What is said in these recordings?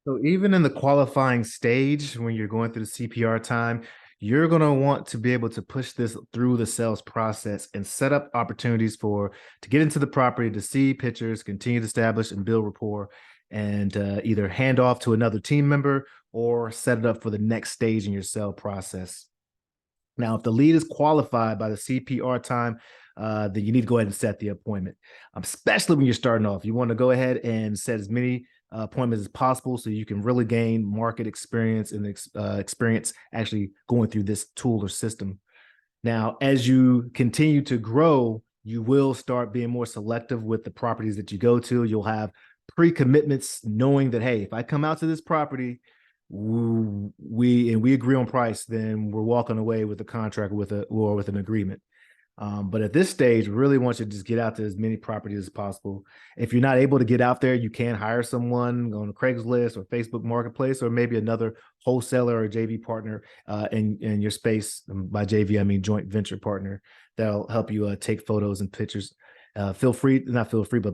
So even in the qualifying stage, when you're going through the CPR time, you're going to want to be able to push this through the sales process and set up opportunities for to get into the property, to see pictures, continue to establish and build rapport, and either hand off to another team member or set it up for the next stage in your sale process. Now, if the lead is qualified by the CPR time, then you need to go ahead and set the appointment, especially when you're starting off. You want to go ahead and set as many appointments as possible so you can really gain market experience and experience actually going through this tool or system. Now, as you continue to grow, you will start being more selective with the properties that you go to. You'll have pre-commitments knowing that, hey, if I come out to this property, we agree on price, then we're walking away with a contract with an agreement. But at this stage, we really want you to just get out to as many properties as possible. If you're not able to get out there, you can hire someone on Craigslist or Facebook Marketplace, or maybe another wholesaler or JV partner in your space. By JV, I mean joint venture partner that'll help you take photos and pictures. But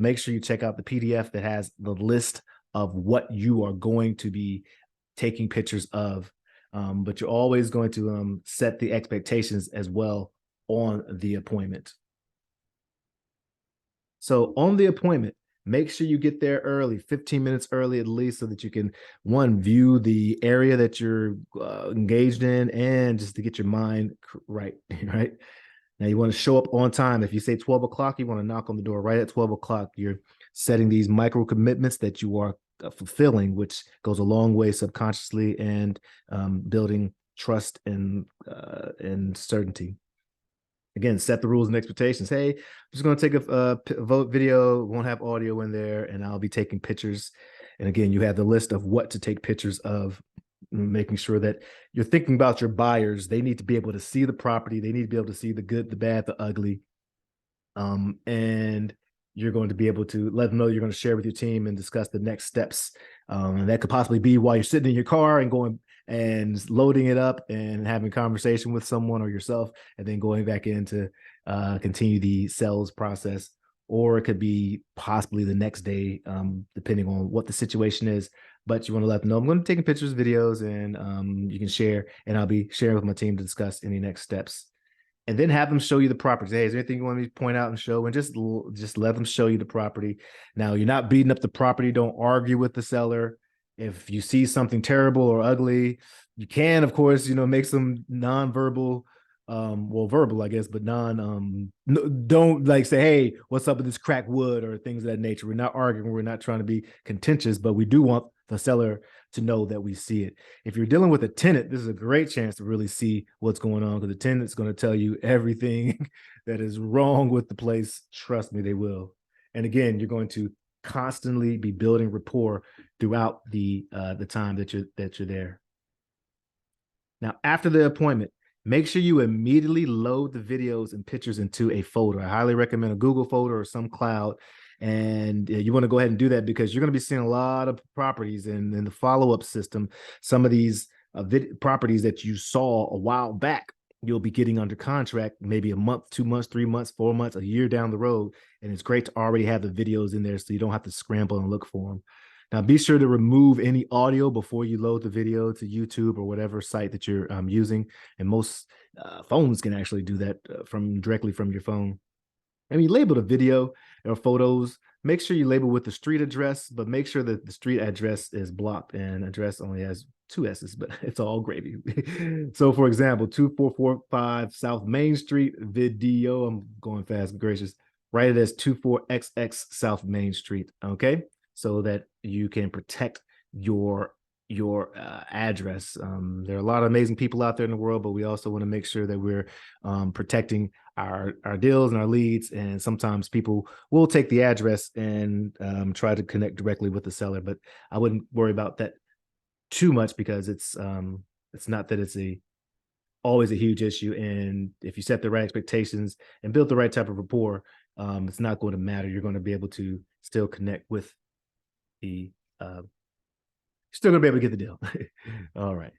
make sure you check out the PDF that has the list of what you are going to be taking pictures of. But you're always going to set the expectations as well on the appointment. So on the appointment, make sure you get there early, 15 minutes early at least, so that you can, one, view the area that you're engaged in, and just to get your mind right, right? Now you want to show up on time. If you say 12 o'clock, you want to knock on the door right at 12 o'clock. You're setting these micro commitments that you are fulfilling, which goes a long way subconsciously, and building trust and certainty. Again, set the rules and expectations. Hey, I'm just going to take a vote video, won't have audio in there, and I'll be taking pictures. And again, you have the list of what to take pictures of, making sure that you're thinking about your buyers. They need to be able to see the property. They need to be able to see the good, the bad, the ugly. And you're going to be able to let them know you're going to share with your team and discuss the next steps. And that could possibly be while you're sitting in your car and going and loading it up and having a conversation with someone or yourself, and then going back in to continue the sales process. Or it could be possibly the next day, depending on what the situation is. But you want to let them know, I'm going to be taking pictures, videos, and you can share, and I'll be sharing with my team to discuss any next steps. And then have them show you the property. Hey, is there anything you want me to point out and show? And just let them show you the property. Now, you're not beating up the property. Don't argue with the seller. If you see something terrible or ugly, you can, of course, make some nonverbal, verbal, I guess, but don't like say, hey, what's up with this cracked wood or things of that nature. We're not arguing. We're not trying to be contentious, but we do want the seller to know that we see it. If you're dealing with a tenant, this is a great chance to really see what's going on, because the tenant's going to tell you everything that is wrong with the place. Trust me, they will. And again, you're going to constantly be building rapport throughout the time that you're there. Now, after the appointment, make sure you immediately load the videos and pictures into a folder. I highly recommend a Google folder or some cloud. And you want to go ahead and do that, because you're going to be seeing a lot of properties, and in the follow-up system, some of these properties that you saw a while back, you'll be getting under contract maybe a month, 2 months, 3 months, 4 months, a year down the road. And it's great to already have the videos in there so you don't have to scramble and look for them. Now, be sure to remove any audio before you load the video to YouTube or whatever site that you're using. And most phones can actually do that directly from your phone. And you label the video or photos. Make sure you label with the street address, but make sure that the street address is blocked, and address only has 2 S's, but it's all gravy. So, for example, 2445 South Main Street, video. I'm going fast, gracious. Write it as 24XX South Main Street. Okay, so that you can protect your address. There are a lot of amazing people out there in the world, but we also want to make sure that we're protecting our deals and our leads. And sometimes people will take the address and try to connect directly with the seller, but I wouldn't worry about that too much, because it's not that it's always a huge issue. And if you set the right expectations and build the right type of rapport, it's not going to matter. You're going to be able to still connect with the still gonna be able to get the deal. All right.